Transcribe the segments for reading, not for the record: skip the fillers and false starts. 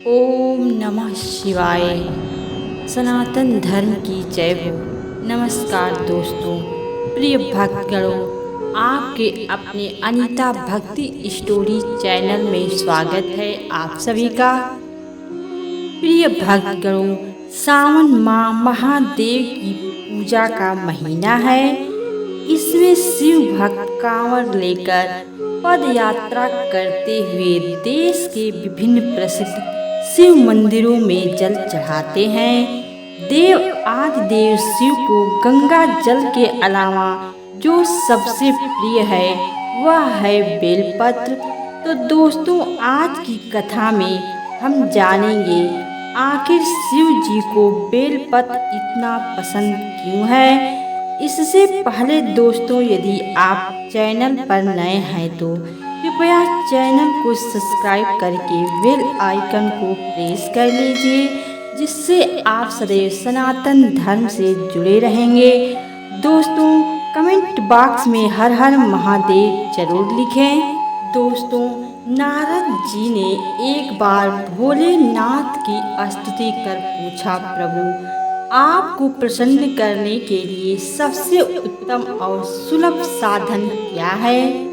ओम नमः शिवाय। सनातन धर्म की जय हो। नमस्कार दोस्तों, प्रिय भक्तगणों, आपके अपने अनीता भक्ति स्टोरी चैनल में स्वागत है आप सभी का। प्रिय भक्तगणों, सावन माह महादेव की पूजा का महीना है। इसमें शिव भक्त कांवर लेकर पद यात्रा करते हुए देश के विभिन्न प्रसिद्ध शिव मंदिरों में जल चढ़ाते हैं। देव आदिदेव शिव को गंगा जल के अलावा जो सबसे प्रिय है वह है बेलपत्र। तो दोस्तों, आज की कथा में हम जानेंगे आखिर शिव जी को बेलपत्र इतना पसंद क्यों है। इससे पहले दोस्तों, यदि आप चैनल पर नए हैं तो कृपया चैनल को सब्सक्राइब करके बेल आइकन को प्रेस कर लीजिए, जिससे आप सदैव सनातन धर्म से जुड़े रहेंगे। दोस्तों, कमेंट बॉक्स में हर हर महादेव जरूर लिखें। दोस्तों, नारद जी ने एक बार भोलेनाथ की स्तुति कर पूछा, प्रभु आपको प्रसन्न करने के लिए सबसे उत्तम और सुलभ साधन क्या है।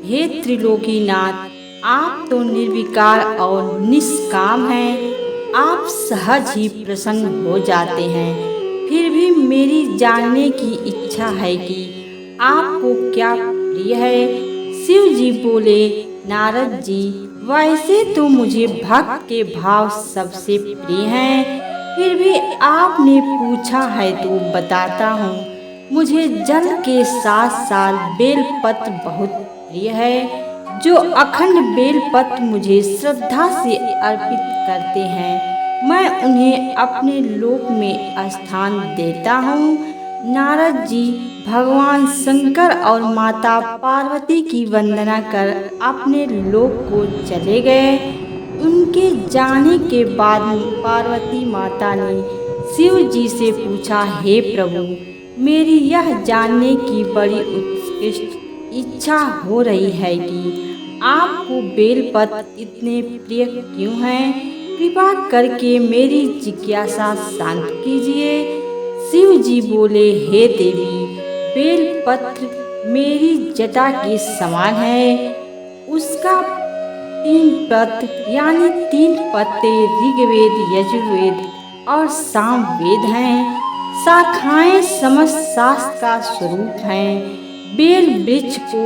हे त्रिलोकीनाथ, आप तो निर्विकार और निष्काम हैं। आप सहज ही प्रसन्न हो जाते हैं। फिर भी मेरी जानने की इच्छा है कि आपको क्या प्रिय है। शिव जी बोले, नारद जी, वैसे तो मुझे भक्त के भाव सबसे प्रिय हैं, फिर भी आपने पूछा है तो बताता हूँ। मुझे जल के साथ साथ बेलपत्र बहुत प्रिय है। जो अखंड बेलपत्र मुझे श्रद्धा से अर्पित करते हैं, मैं उन्हें अपने लोक में स्थान देता हूँ। नारद जी भगवान शंकर और माता पार्वती की वंदना कर अपने लोक को चले गए। उनके जाने के बाद पार्वती माता ने शिव जी से पूछा, हे प्रभु, मेरी यह जानने की बड़ी उत्कृष्ट इच्छा हो रही है कि आपको बेलपत्र इतने प्रिय क्यों हैं। कृपा करके मेरी जिज्ञासा शांत कीजिए। शिव जी बोले, हे देवी, बेलपत्र मेरी जटा के समान है। उसका 3 पत्र यानी 3 पत्ते ऋग्वेद, यजुर्वेद और सामवेद हैं। शाखाएं समस्त शास्त्र का स्वरूप हैं। बेल वृक्ष को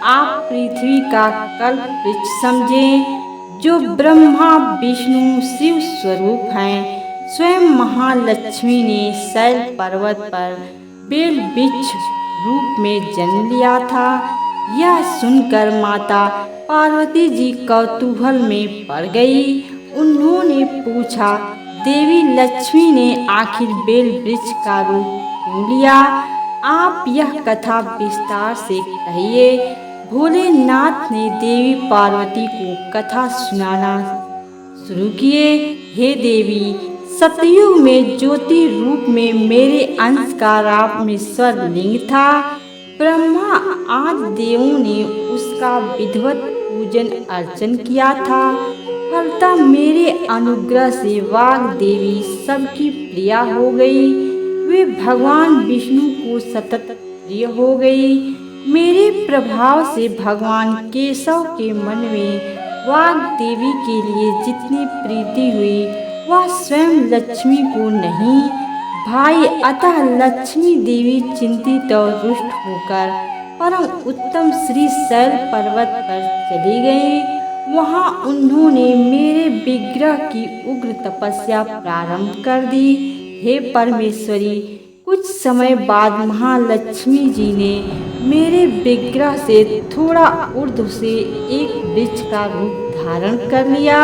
आप पृथ्वी का कल्प वृक्ष समझें, जो ब्रह्मा विष्णु शिव स्वरूप हैं। स्वयं महालक्ष्मी ने शैल पर्वत पर बेल वृक्ष रूप में जन्म लिया था। यह सुनकर माता पार्वती जी कौतूहल में पड़ गई। उन्होंने पूछा, देवी लक्ष्मी ने आखिर बेल वृक्ष का रूप क्यों लिया। आप यह कथा विस्तार से कहिए। भोलेनाथ ने देवी पार्वती को कथा सुनाना शुरू किए। हे देवी, सतयुग में ज्योति रूप में मेरे अंश का रामेश्वर लिंग था। ब्रह्मा आदि देवों ने उसका विधिवत पूजन अर्चन किया था। फलतः मेरे अनुग्रह से वाग देवी सबकी प्रिया हो गई। वे भगवान विष्णु को सतत प्रिय हो गई। मेरे प्रभाव से भगवान केशव के मन में वाग देवी के लिए जितनी प्रीति हुई वह स्वयं लक्ष्मी को नहीं भाई। अतः लक्ष्मी देवी चिंतित और रुष्ट होकर परम उत्तम श्री शैल पर्वत पर चली गई। वहां उन्होंने मेरे विग्रह की उग्र तपस्या प्रारंभ कर दी। हे परमेश्वरी, कुछ समय बाद महालक्ष्मी जी ने मेरे विग्रह से थोड़ा ऊर्ध्व से एक वृक्ष का रूप धारण कर लिया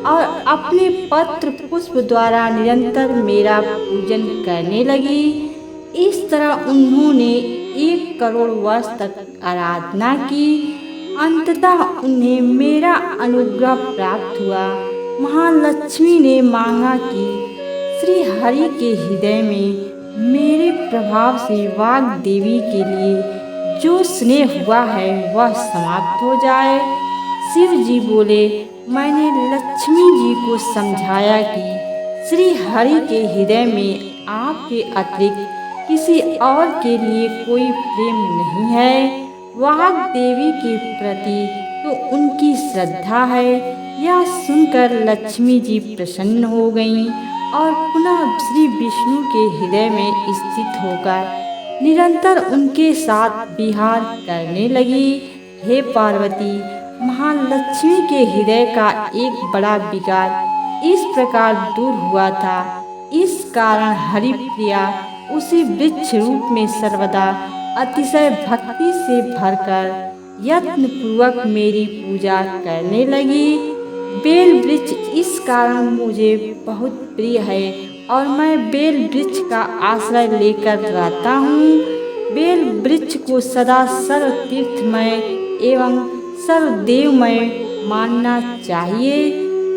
और अपने पत्र पुष्प द्वारा निरंतर मेरा पूजन करने लगी। इस तरह उन्होंने 1 करोड़ वर्ष तक आराधना की। अंततः उन्हें मेरा अनुग्रह प्राप्त हुआ। महालक्ष्मी ने मांगा कि श्री हरि के हृदय में मेरे प्रभाव से वाग देवी के लिए जो स्नेह हुआ है वह समाप्त हो जाए। शिव जी बोले, मैंने लक्ष्मी जी को समझाया कि श्री हरि के हृदय में आपके अतिरिक्त किसी और के लिए कोई प्रेम नहीं है। वाग देवी के प्रति तो उनकी श्रद्धा है। यह सुनकर लक्ष्मी जी प्रसन्न हो गईं और पुनः श्री विष्णु के हृदय में स्थित होकर निरंतर उनके साथ विहार करने लगी। हे पार्वती, महालक्ष्मी के हृदय का एक बड़ा विकार इस प्रकार दूर हुआ था। इस कारण हरिप्रिया उसी वृक्ष रूप में सर्वदा अतिशय भक्ति से भरकर यत्न पूर्वक मेरी पूजा करने लगी। बेल वृक्ष इस कारण मुझे बहुत प्रिय है और मैं बेल वृक्ष का आश्रय लेकर रहता हूँ। बेल वृक्ष को सदा सर्व तीर्थमय एवं सर्वदेवमय मानना चाहिए,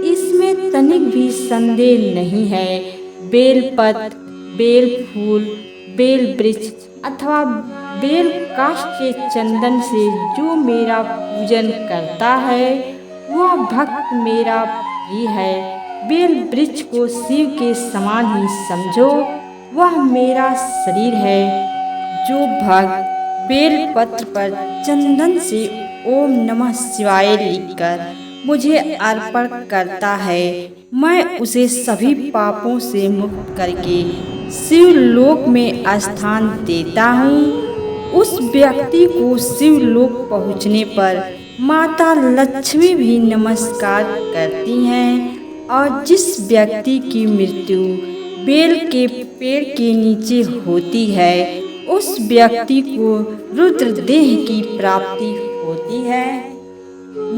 इसमें तनिक भी संदेह नहीं है। बेलपत्र, बेल फूल, बेल वृक्ष अथवा बेल काष्ठ के चंदन से जो मेरा पूजन करता है वह भक्त मेरा प्रिय है। बेल वृक्ष को शिव के समान ही समझो, वह मेरा शरीर है। जो भक्त बेल पत्र पर चंदन से ओम नमः शिवाय लिखकर मुझे अर्पण करता है, मैं उसे सभी पापों से मुक्त करके शिवलोक में स्थान देता हूँ। उस व्यक्ति को शिवलोक पहुँचने पर माता लक्ष्मी भी नमस्कार करती हैं और जिस व्यक्ति की मृत्यु बेल के पेड़ के नीचे होती है उस व्यक्ति को रुद्रदेह की प्राप्ति होती है।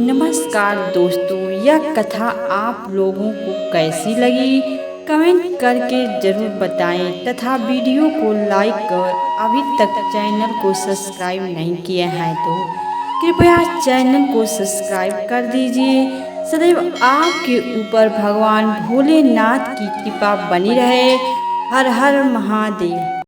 नमस्कार दोस्तों, यह कथा आप लोगों को कैसी लगी कमेंट करके ज़रूर बताएं तथा वीडियो को लाइक कर अभी तक चैनल को सब्सक्राइब नहीं किया है तो कृपया चैनल को सब्सक्राइब कर दीजिए। सदैव आपके ऊपर भगवान भोलेनाथ की कृपा बनी रहे। हर हर महादेव।